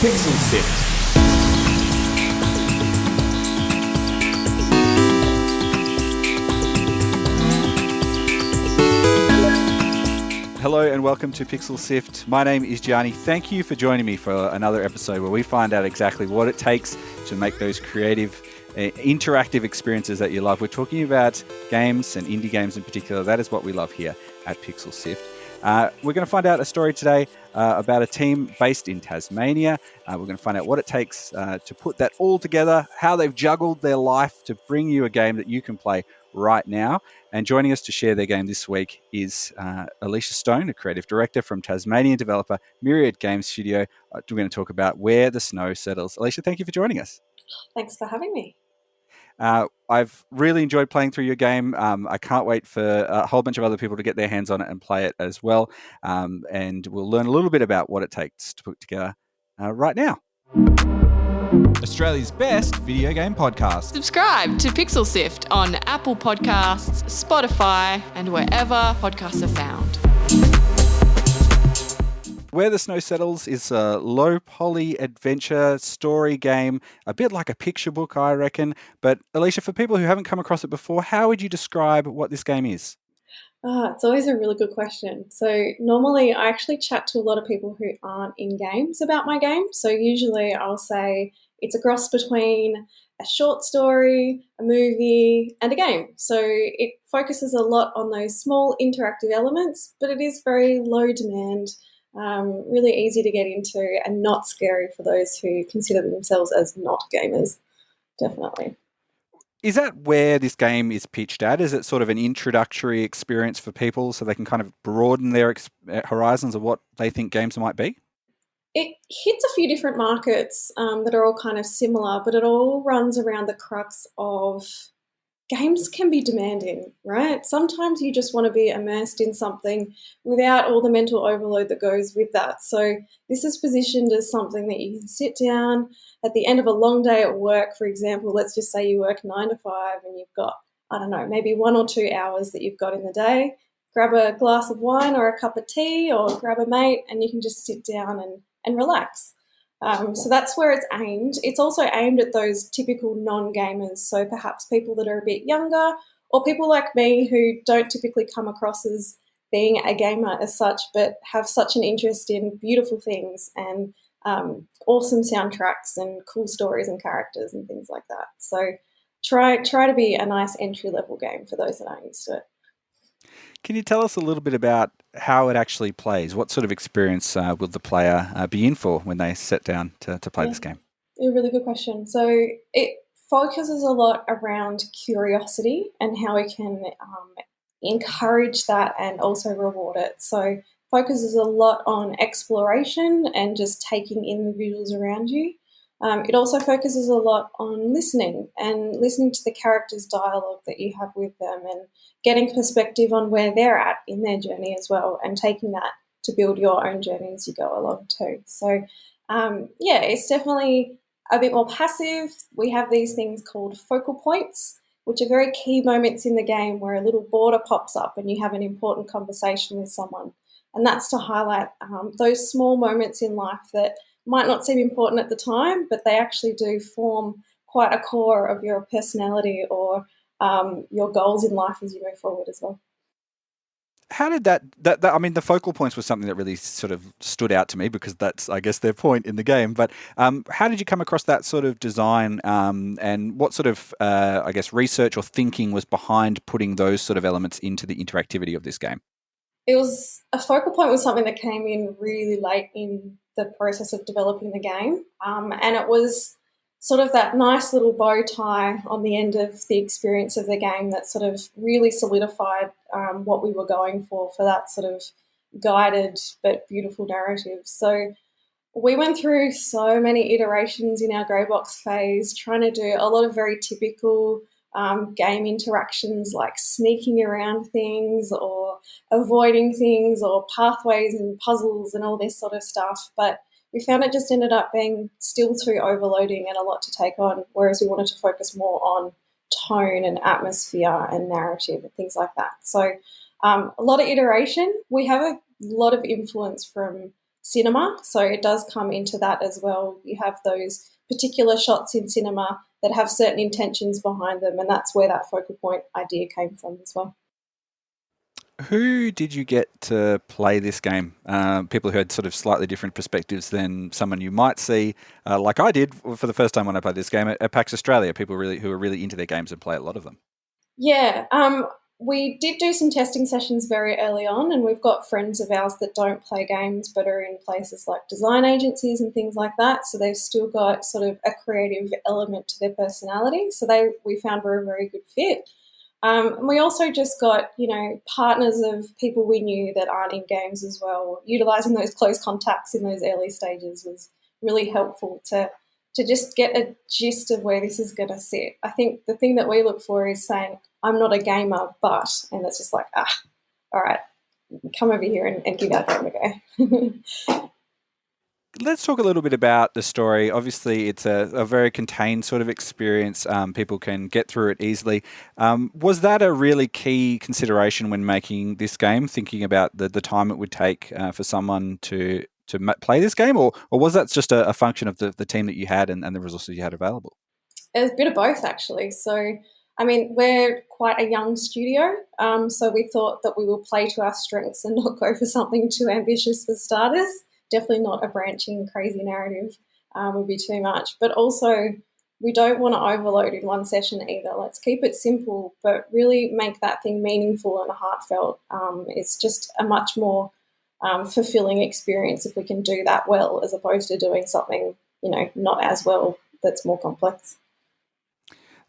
Pixel Sift. Hello and welcome to Pixel Sift. My name is Gianni. Thank you for joining me for another episode where we find out exactly what it takes to make those creative, interactive experiences that you love. We're talking about games and indie games in particular. That is what we love here at Pixel Sift. We're going to find out a story today about a team based in Tasmania. We're going to find out what it takes to put that all together, how they've juggled their life to bring you a game that you can play right now. And joining us to share their game this week is Alisha Stone, a creative director from Tasmanian developer Myriad Game Studio. We're going to talk about Where the Snow Settles. Alisha, thank you for joining us. Thanks for having me. I've really enjoyed playing through your game. I can't wait for a whole bunch of other people to get their hands on it and play it as well. And we'll learn a little bit about what it takes to put together right now. Australia's best video game podcast. Subscribe to Pixel Sift on Apple Podcasts, Spotify, and wherever podcasts are found. Where the Snow Settles is a low-poly adventure story game, a bit like a picture book, I reckon. But Alisha, for people who haven't come across it before, how would you describe what this game is? It's always a really good question. So normally I actually chat to a lot of people who aren't in games about my game. So usually I'll say it's a cross between a short story, a movie, and a game. So it focuses a lot on those small interactive elements, but it is very low demand. Really easy to get into and not scary for those who consider themselves as not gamers, definitely. Is that where this game is pitched at? Is it sort of an introductory experience for people so they can kind of broaden their horizons of what they think games might be? It hits a few different markets that are all kind of similar, but it all runs around the crux of games can be demanding, right? Sometimes you just want to be immersed in something without all the mental overload that goes with that. So this is positioned as something that you can sit down at the end of a long day at work, for example. Let's just say you work 9 to 5 and you've got, I don't know, maybe 1 or 2 hours that you've got in the day. Grab a glass of wine or a cup of tea or grab a mate and you can just sit down and relax. So that's where it's aimed. It's also aimed at those typical non-gamers, so perhaps people that are a bit younger or people like me who don't typically come across as being a gamer as such, but have such an interest in beautiful things and awesome soundtracks and cool stories and characters and things like that. So try to be a nice entry-level game for those that aren't used to it. Can you tell us a little bit about how it actually plays? What sort of experience will the player be in for when they sit down to play this game? A really good question. So it focuses a lot around curiosity and how we can encourage that and also reward it. So focuses a lot on exploration and just taking in the visuals around you. It also focuses a lot on listening to the characters' dialogue that you have with them and getting perspective on where they're at in their journey as well and taking that to build your own journey as you go along too. So, it's definitely a bit more passive. We have these things called focal points, which are very key moments in the game where a little border pops up and you have an important conversation with someone. And that's to highlight those small moments in life that might not seem important at the time, but they actually do form quite a core of your personality or your goals in life as you move forward as well. How did that I mean, the focal points was something that really sort of stood out to me because that's, I guess, their point in the game. But how did you come across that sort of design and what sort of, I guess, research or thinking was behind putting those sort of elements into the interactivity of this game? A focal point was something that came in really late in the process of developing the game, and it was sort of that nice little bow tie on the end of the experience of the game that sort of really solidified what we were going for that sort of guided but beautiful narrative. So we went through so many iterations in our grey box phase, trying to do a lot of very typical game interactions like sneaking around things or avoiding things or pathways and puzzles and all this sort of stuff. But we found it just ended up being still too overloading and a lot to take on, whereas we wanted to focus more on tone and atmosphere and narrative and things like that. So a lot of iteration. We have a lot of influence from cinema. So it does come into that as well. You have those particular shots in cinema that have certain intentions behind them, and that's where that focal point idea came from as well. Who did you get to play this game? People who had sort of slightly different perspectives than someone you might see, like I did for the first time when I played this game at PAX Australia. People who are really into their games and play a lot of them. Yeah, we did do some testing sessions very early on, and we've got friends of ours that don't play games but are in places like design agencies and things like that. So they've still got sort of a creative element to their personality. So we found were a very good fit. And we also just got, partners of people we knew that aren't in games as well. Utilising those close contacts in those early stages was really helpful to just get a gist of where this is going to sit. I think the thing that we look for is saying, I'm not a gamer, but, and it's just like, all right, come over here and give our game a go. Let's talk a little bit about the story. Obviously, it's a very contained sort of experience. People can get through it easily. Was that a really key consideration when making this game, thinking about the time it would take for someone to play this game, or was that just a function of the team that you had and the resources you had available? It's a bit of both, actually. So, we're quite a young studio, so we thought that we will play to our strengths and not go for something too ambitious for starters. Definitely not a branching, crazy narrative would be too much. But also, we don't want to overload in one session either. Let's keep it simple, but really make that thing meaningful and heartfelt. It's just a much more fulfilling experience if we can do that well, as opposed to doing something, not as well that's more complex.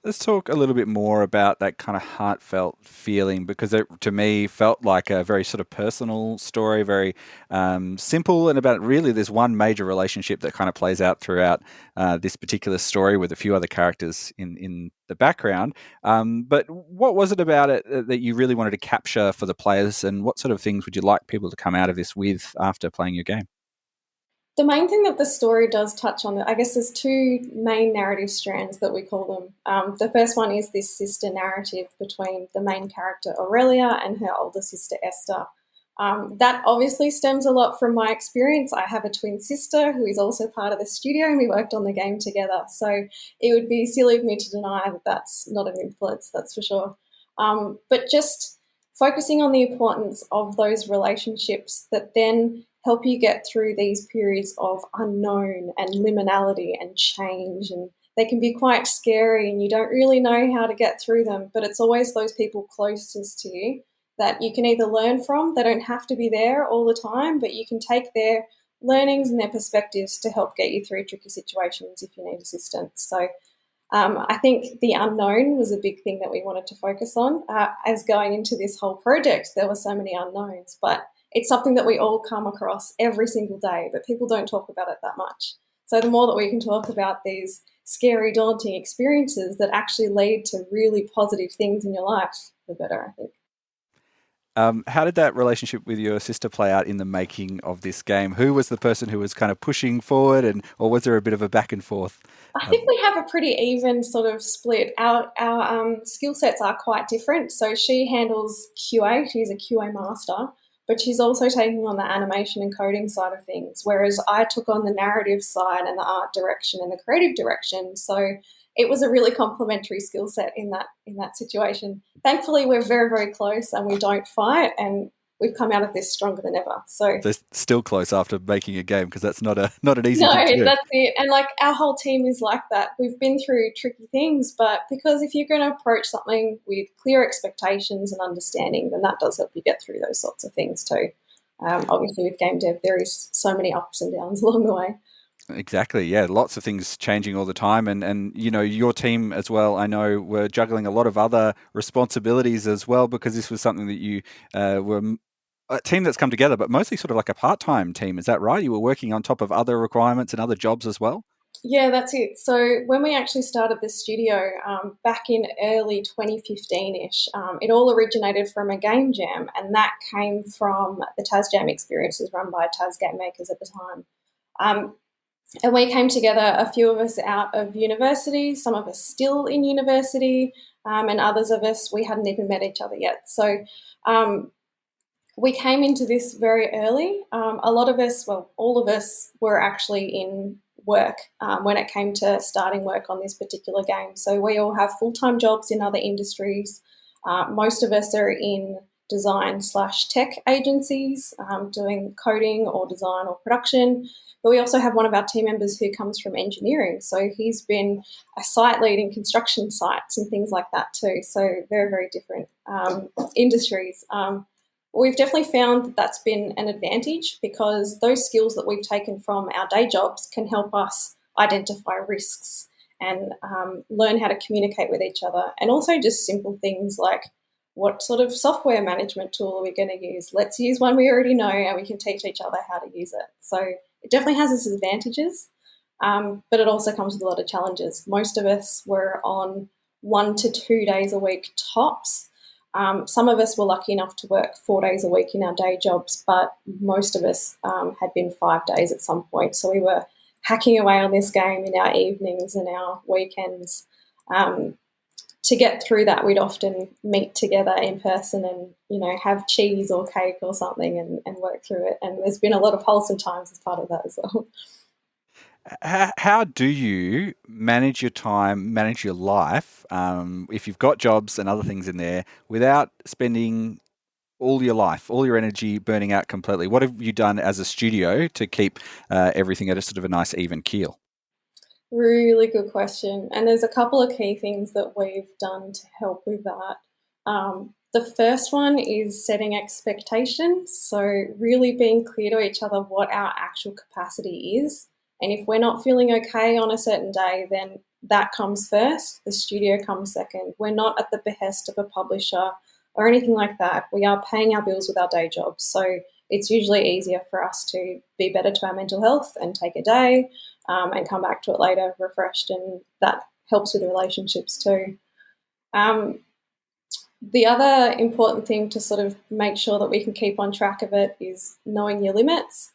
Let's talk a little bit more about that kind of heartfelt feeling, because it, to me, felt like a very sort of personal story, very simple, and about really there's one major relationship that kind of plays out throughout this particular story with a few other characters in the background. But what was it about it that you really wanted to capture for the players, and what sort of things would you like people to come out of this with after playing your game? The main thing that the story does touch on, I guess there's two main narrative strands that we call them. The first one is this sister narrative between the main character Aurelia and her older sister Esther. That obviously stems a lot from my experience. I have a twin sister who is also part of the studio, and we worked on the game together. So it would be silly of me to deny that that's not an influence, that's for sure. But just focusing on the importance of those relationships that then help you get through these periods of unknown and liminality and change, and they can be quite scary and you don't really know how to get through them, but it's always those people closest to you that you can either learn from. They don't have to be there all the time, but you can take their learnings and their perspectives to help get you through tricky situations if you need assistance. So I think the unknown was a big thing that we wanted to focus on. As going into this whole project, there were so many unknowns, but it's something that we all come across every single day, but people don't talk about it that much. So the more that we can talk about these scary, daunting experiences that actually lead to really positive things in your life, the better, I think. How did that relationship with your sister play out in the making of this game? Who was the person who was kind of pushing forward, or was there a bit of a back and forth? I think we have a pretty even sort of split. Our skill sets are quite different. So she handles QA, she's a QA master, but she's also taking on the animation and coding side of things, whereas I took on the narrative side and the art direction and the creative direction. So it was a really complementary skill set in that situation. Thankfully, we're very, very close and we don't fight, and we've come out of this stronger than ever. So they're still close after making a game, because that's not an easy no, thing to do. that's it. And our whole team is like that. We've been through tricky things, but because if you're going to approach something with clear expectations and understanding, then that does help you get through those sorts of things too. Obviously, with game dev, there is so many ups and downs along the way. Exactly, yeah. Lots of things changing all the time, and your team as well, I know, were juggling a lot of other responsibilities as well, because this was something that you were a team that's come together, but mostly sort of like a part-time team. Is that right? You were working on top of other requirements and other jobs as well? Yeah, that's it. So when we actually started the studio back in early 2015-ish, it all originated from a game jam, and that came from the Tas Jam experiences run by Tas Game Makers at the time. And we came together, a few of us out of university, some of us still in university, and others of us, we hadn't even met each other yet. So We came into this very early. A lot of us, well, all of us were actually in work when it came to starting work on this particular game. So we all have full-time jobs in other industries. Most of us are in design/tech agencies doing coding or design or production. But we also have one of our team members who comes from engineering. So he's been a site lead in construction sites and things like that too. So very, very different industries. We've definitely found that that's been an advantage because those skills that we've taken from our day jobs can help us identify risks and learn how to communicate with each other. And also just simple things like what sort of software management tool are we going to use? Let's use one we already know and we can teach each other how to use it. So it definitely has its advantages, but it also comes with a lot of challenges. Most of us were on 1 to 2 days a week tops. Some of us were lucky enough to work 4 days a week in our day jobs, but most of us had been 5 days at some point. So we were hacking away on this game in our evenings and our weekends. To get through that, we'd often meet together in person and, have cheese or cake or something and work through it. And there's been a lot of wholesome times as part of that as well. How do you manage your time, manage your life, if you've got jobs and other things in there, without spending all your life, all your energy burning out completely? What have you done as a studio to keep everything at a sort of a nice even keel? Really good question. And there's a couple of key things that we've done to help with that. The first one is setting expectations. So really being clear to each other what our actual capacity is. And if we're not feeling okay on a certain day, then that comes first. The studio comes second. We're not at the behest of a publisher or anything like that. We are paying our bills with our day jobs. So it's usually easier for us to be better to our mental health and take a day and come back to it later refreshed, and that helps with the relationships too. The other important thing to sort of make sure that we can keep on track of it is knowing your limits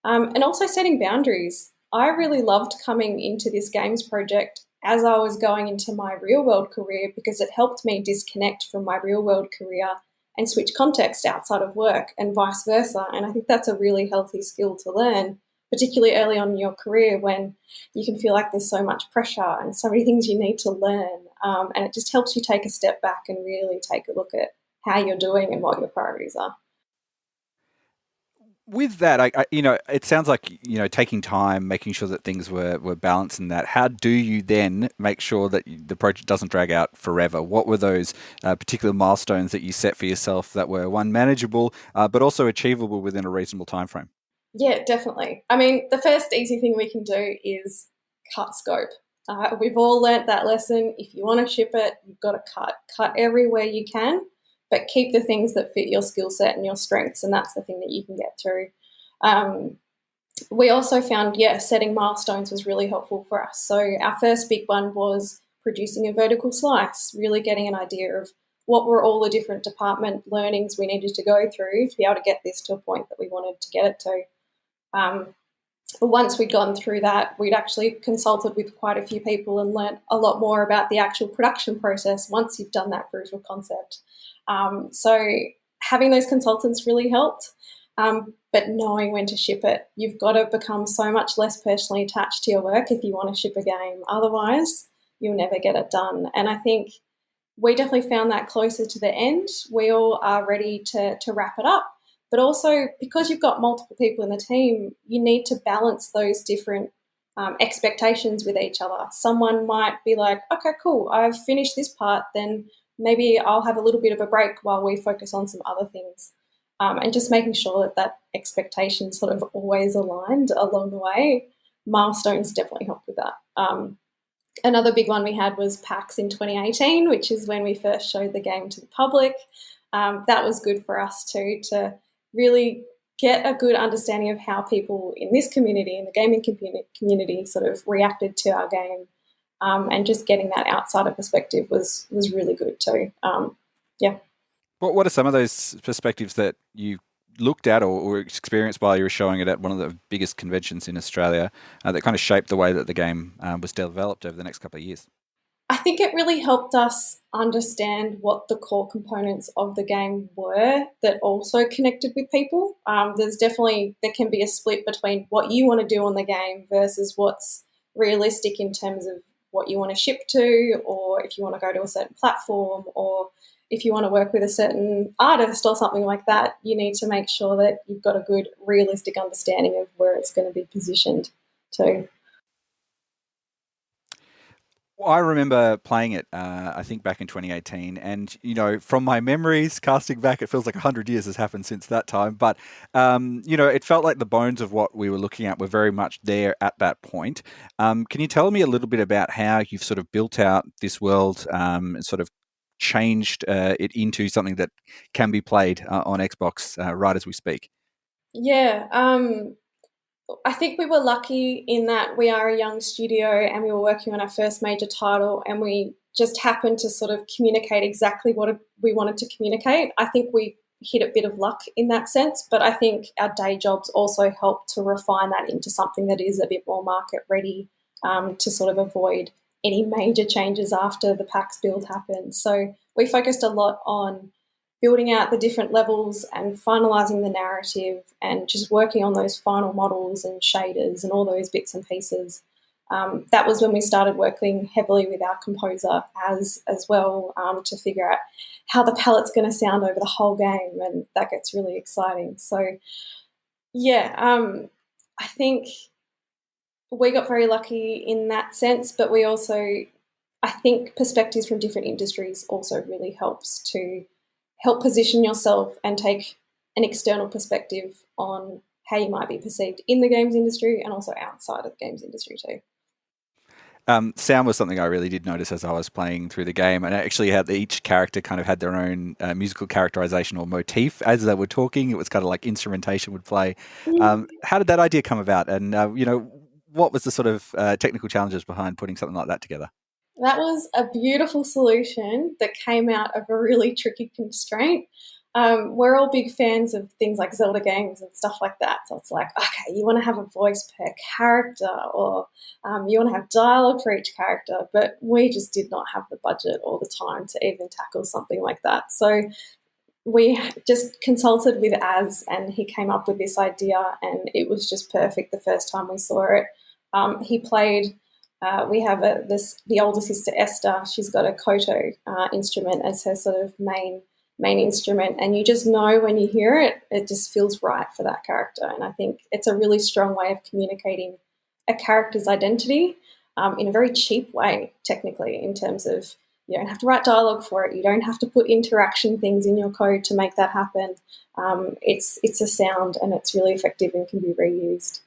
and also setting boundaries. I really loved coming into this games project as I was going into my real world career because it helped me disconnect from my real world career and switch context outside of work and vice versa. And I think that's a really healthy skill to learn, particularly early on in your career when you can feel like there's so much pressure and so many things you need to learn. And it just helps you take a step back and really take a look at how you're doing and what your priorities are. With that, it sounds like, taking time, making sure that things were balanced in that. How do you then make sure that the project doesn't drag out forever? What were those particular milestones that you set for yourself that were, one, manageable, but also achievable within a reasonable time frame? Yeah, definitely. I mean, the first easy thing we can do is cut scope. We've all learnt that lesson. If you want to ship it, you've got to cut everywhere you can, but keep the things that fit your skill set and your strengths, and that's the thing that you can get through. We also found, setting milestones was really helpful for us. So our first big one was producing a vertical slice, really getting an idea of what were all the different department learnings we needed to go through to be able to get this to a point that we wanted to get it to. Once we'd gone through that, we'd actually consulted with quite a few people and learnt a lot more about the actual production process once you've done that proof of concept. So having those consultants really helped, but knowing when to ship it. You've got to become so much less personally attached to your work if you want to ship a game. Otherwise, you'll never get it done. And I think we definitely found that closer to the end. We all are ready to wrap it up. But also, because you've got multiple people in the team, you need to balance those different expectations with each other. Someone might be like, okay, cool, I've finished this part, then maybe I'll have a little bit of a break while we focus on some other things. And just making sure that expectation sort of always aligned along the way. Milestones definitely help with that. Another big one we had was PAX in 2018, which is when we first showed the game to the public. That was good for us too, to really get a good understanding of how people in this community, in the gaming community, sort of reacted to our game. And just getting that outsider perspective was really good too. What are some of those perspectives that you looked at or experienced while you were showing it at one of the biggest conventions in Australia that kind of shaped the way that the game was developed over the next couple of years? I think it really helped us understand what the core components of the game were that also connected with people. There can be a split between what you want to do on the game versus what's realistic in terms of what you want to ship to, or if you want to go to a certain platform, or if you want to work with a certain artist or something like that. You need to make sure that you've got a good realistic understanding of where it's going to be positioned to. Well, I remember playing it, I think back in 2018, and from my memories, casting back, it feels like 100 years has happened since that time. But it felt like the bones of what we were looking at were very much there at that point. Can you tell me a little bit about how you've sort of built out this world and sort of changed it into something that can be played on Xbox right as we speak? Yeah. I think we were lucky in that we are a young studio and we were working on our first major title, and we just happened to sort of communicate exactly what we wanted to communicate. I think we hit a bit of luck in that sense, but I think our day jobs also helped to refine that into something that is a bit more market ready, to sort of avoid any major changes after the PAX build happened. So we focused a lot on building out the different levels and finalising the narrative and just working on those final models and shaders and all those bits and pieces. That was when we started working heavily with our composer as well, to figure out how the palette's going to sound over the whole game, and that gets really exciting. So, yeah, I think we got very lucky in that sense, but we also, I think perspectives from different industries also really helps to help position yourself and take an external perspective on how you might be perceived in the games industry and also outside of the games industry too. Sound was something I really did notice as I was playing through the game, and actually had each character kind of had their own musical characterization or motif as they were talking. It was kind of like instrumentation would play. How did that idea come about, and what was the sort of technical challenges behind putting something like that together? That was a beautiful solution that came out of a really tricky constraint. We're all big fans of things like Zelda games and stuff like that. So it's like, okay, you want to have a voice per character, or you want to have dialogue for each character, but we just did not have the budget or the time to even tackle something like that. So we just consulted with Az, and he came up with this idea, and it was just perfect the first time we saw it. He played. We have the older sister Esther. She's got a koto instrument as her sort of main instrument, and you just know when you hear it, it just feels right for that character. And I think it's a really strong way of communicating a character's identity in a very cheap way, technically, in terms of you don't have to write dialogue for it. You don't have to put interaction things in your code to make that happen. It's a sound, and it's really effective and can be reused.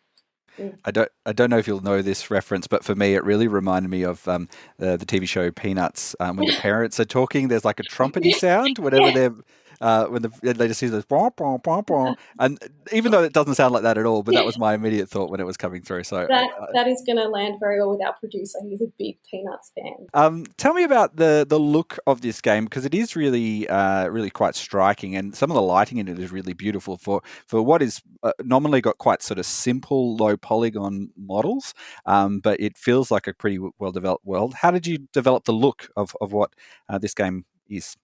I don't know if you'll know this reference, but for me, it really reminded me of the TV show Peanuts. When the parents are talking, there's like a trumpety sound whenever Yeah. they're they just hear this bah, bah, bah, bah. And even though it doesn't sound like that at all, but that was my immediate thought when it was coming through. So That is going to land very well with our producer. He's a big Peanuts fan. Tell me about the look of this game, because it is really really quite striking, and some of the lighting in it is really beautiful for what is nominally got quite sort of simple low polygon models, but it feels like a pretty well developed world. How did you develop the look of what this game is?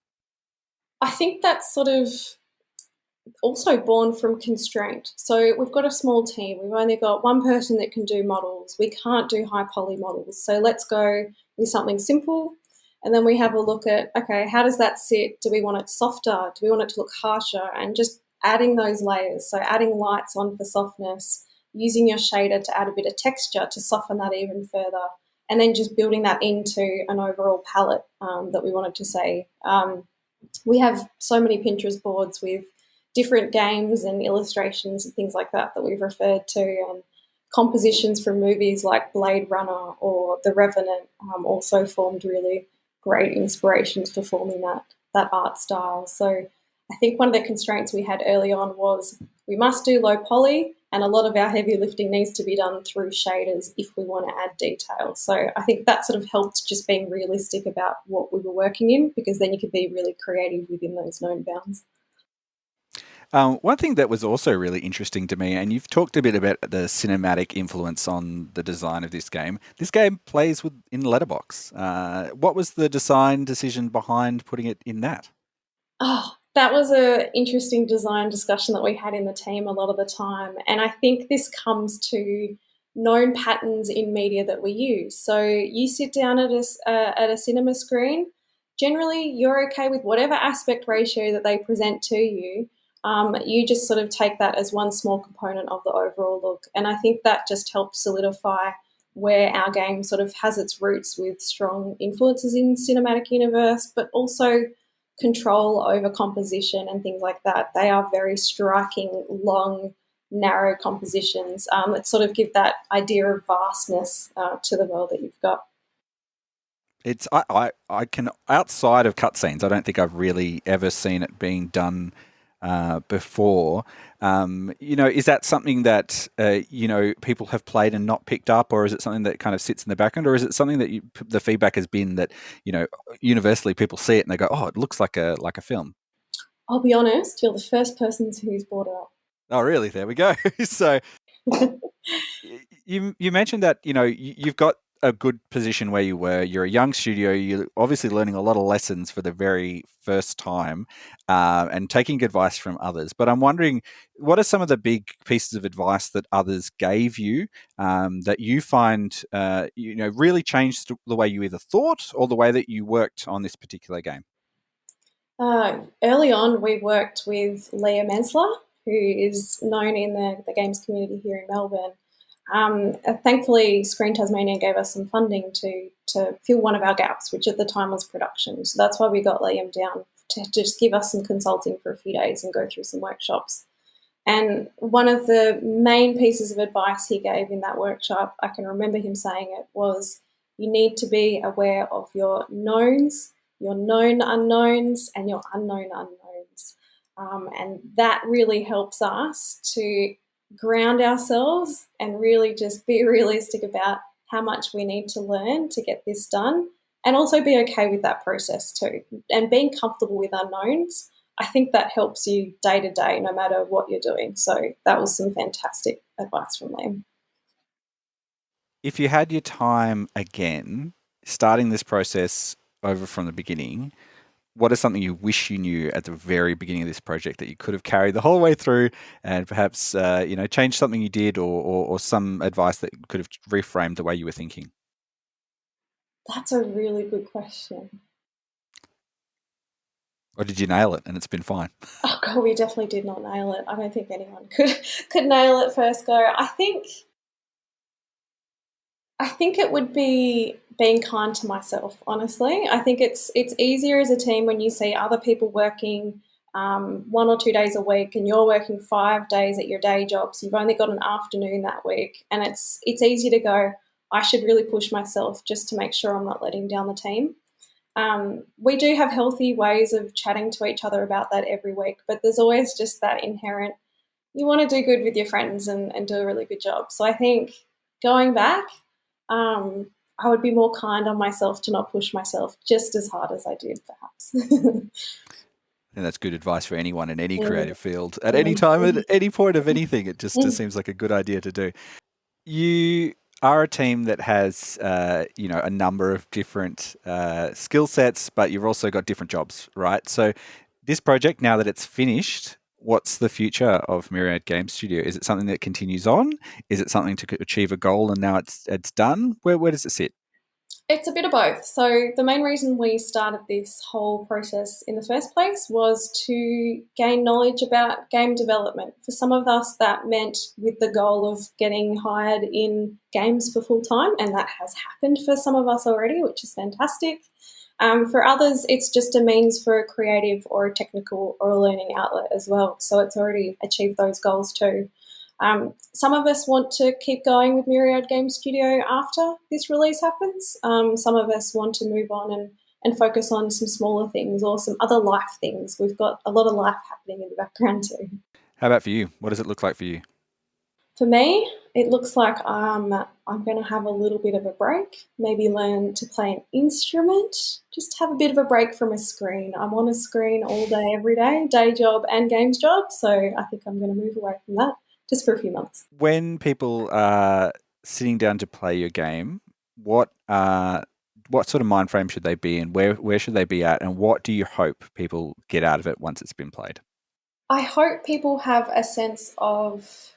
I think that's sort of also born from constraint. So we've got a small team. We've only got one person that can do models. We can't do high poly models. So let's go with something simple. And then we have a look at, okay, how does that sit? Do we want it softer? Do we want it to look harsher? And just adding those layers. So adding lights on for softness, using your shader to add a bit of texture to soften that even further. And then just building that into an overall palette that we wanted to say. We have so many Pinterest boards with different games and illustrations and things like that we've referred to, and compositions from movies like Blade Runner or The Revenant also formed really great inspirations for forming that art style. So I think one of the constraints we had early on was we must do low poly, and a lot of our heavy lifting needs to be done through shaders if we want to add detail. So I think that sort of helped just being realistic about what we were working in, because then you could be really creative within those known bounds. One thing that was also really interesting to me, and you've talked a bit about the cinematic influence on the design of this game. This game plays in letterbox. What was the design decision behind putting it in that? Oh, that was an interesting design discussion that we had in the team a lot of the time. And I think this comes to known patterns in media that we use. So you sit down at a cinema screen, generally you're okay with whatever aspect ratio that they present to you. You just sort of take that as one small component of the overall look. And I think that just helps solidify where our game sort of has its roots with strong influences in cinematic universe, but also control over composition and things like that. They are very striking, long, narrow compositions that sort of give that idea of vastness to the world that you've got. It's I can, outside of cutscenes, I don't think I've really ever seen it being done before. Is that something that people have played and not picked up, or is it something that kind of sits in the background, or is it something that the feedback has been that universally people see it and they go, "Oh, it looks like a film." I'll be honest, you're the first person who's brought it up. Oh, really? There we go. So you mentioned that you've got a good position where you were. You're a young studio. You're obviously learning a lot of lessons for the very first time, and taking advice from others. But I'm wondering, what are some of the big pieces of advice that others gave you that you find really changed the way you either thought or the way that you worked on this particular game? Early on, we worked with Leah Mensler, who is known in the games community here in Melbourne. Thankfully, Screen Tasmania gave us some funding to fill one of our gaps, which at the time was production. So that's why we got Liam down to just give us some consulting for a few days and go through some workshops. And one of the main pieces of advice he gave in that workshop, I can remember him saying it, was you need to be aware of your knowns, your known unknowns, and your unknown unknowns. And that really helps us to ground ourselves and really just be realistic about how much we need to learn to get this done, and also be okay with that process too. And being comfortable with unknowns, I think that helps you day to day, no matter what you're doing. So that was some fantastic advice from them. If you had your time again, starting this process over from the beginning, what is something you wish you knew at the very beginning of this project that you could have carried the whole way through, and perhaps changed something you did, or some advice that could have reframed the way you were thinking? That's a really good question. Or did you nail it and it's been fine? Oh God, we definitely did not nail it. I don't think anyone could nail it first go. I think it would be being kind to myself, honestly. I think it's easier as a team when you see other people working 1 or 2 days a week and you're working 5 days at your day job, so you've only got an afternoon that week. And it's easy to go, I should really push myself just to make sure I'm not letting down the team. We do have healthy ways of chatting to each other about that every week, but there's always just that inherent, you want to do good with your friends and do a really good job. So I think going back, I would be more kind on myself to not push myself just as hard as I did, perhaps. And that's good advice for anyone in any creative field at any time, at any point of anything. It just seems like a good idea to do. You are a team that has, a number of different skill sets, but you've also got different jobs, right? So this project, now that it's finished, what's the future of Myriad Game Studio? Is it something that continues on? Is it something to achieve a goal and now it's done? Where does it sit? It's a bit of both. So the main reason we started this whole process in the first place was to gain knowledge about game development. For some of us, that meant with the goal of getting hired in games for full time, and that has happened for some of us already, which is fantastic. For others, it's just a means for a creative or a technical or a learning outlet as well. So it's already achieved those goals too. Some of us want to keep going with Myriad Game Studio after this release happens. Some of us want to move on and focus on some smaller things or some other life things. We've got a lot of life happening in the background too. How about for you? What does it look like for you? For me, it looks like I'm going to have a little bit of a break, maybe learn to play an instrument, just have a bit of a break from a screen. I'm on a screen all day, every day job and games job, so I think I'm going to move away from that just for a few months. When people are sitting down to play your game, what sort of mind frame should they be in? Where should they be at? And what do you hope people get out of it once it's been played? I hope people have a sense of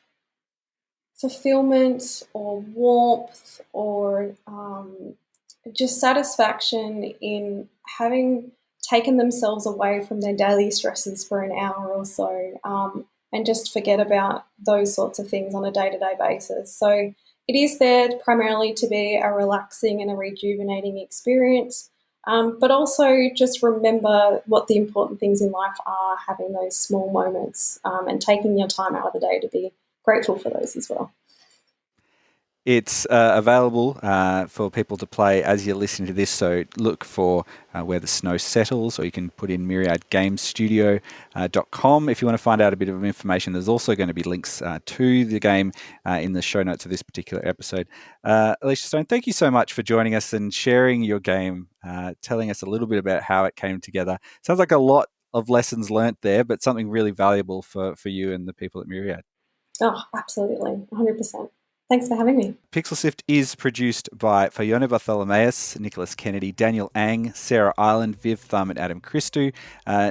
fulfillment or warmth or just satisfaction in having taken themselves away from their daily stresses for an hour or so, and just forget about those sorts of things on a day-to-day basis. So it is there primarily to be a relaxing and a rejuvenating experience, but also just remember what the important things in life are, having those small moments, and taking your time out of the day to be grateful for those as well. It's available for people to play as you're listening to this, so look for Where the Snow Settles, or you can put in myriadgamestudio.com if you want to find out a bit of information. There's also going to be links to the game in the show notes of this particular episode. Alisha Stone, thank you so much for joining us and sharing your game, telling us a little bit about how it came together. Sounds like a lot of lessons learnt there, but something really valuable for you and the people at Myriad. Oh, absolutely, 100%. Thanks for having me. Pixel Sift is produced by Fiona Bartholomaeus, Nicholas Kennedy, Daniel Ang, Sarah Ireland, Viv Thum, and Adam Christou.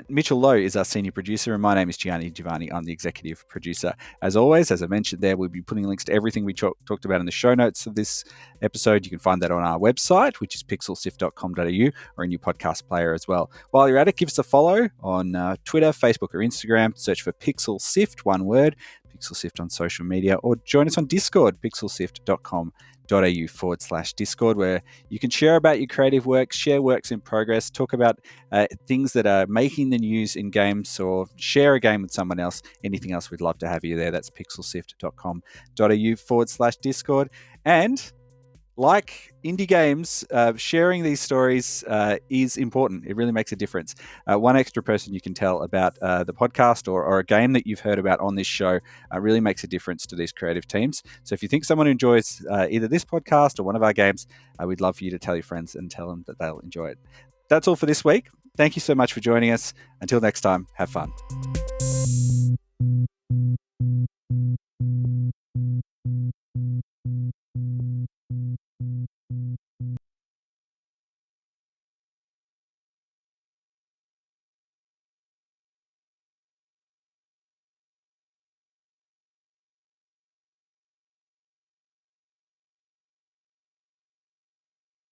Mitchell Lowe is our senior producer, and my name is Giovanni. I'm the executive producer. As always, as I mentioned there, we'll be putting links to everything we talked about in the show notes of this episode. You can find that on our website, which is pixelsift.com.au, or in your podcast player as well. While you're at it, give us a follow on Twitter, Facebook, or Instagram. Search for Pixel Sift, one word. Pixel Sift on social media, or join us on Discord, pixelsift.com.au/Discord, where you can share about your creative work, share works in progress, talk about things that are making the news in games, or share a game with someone else. Anything else, we'd love to have you there. That's pixelsift.com.au/Discord. And like indie games, sharing these stories is important. It really makes a difference. One extra person you can tell about the podcast or a game that you've heard about on this show really makes a difference to these creative teams. So if you think someone enjoys either this podcast or one of our games, we'd love for you to tell your friends and tell them that they'll enjoy it. That's all for this week. Thank you so much for joining us. Until next time, have fun.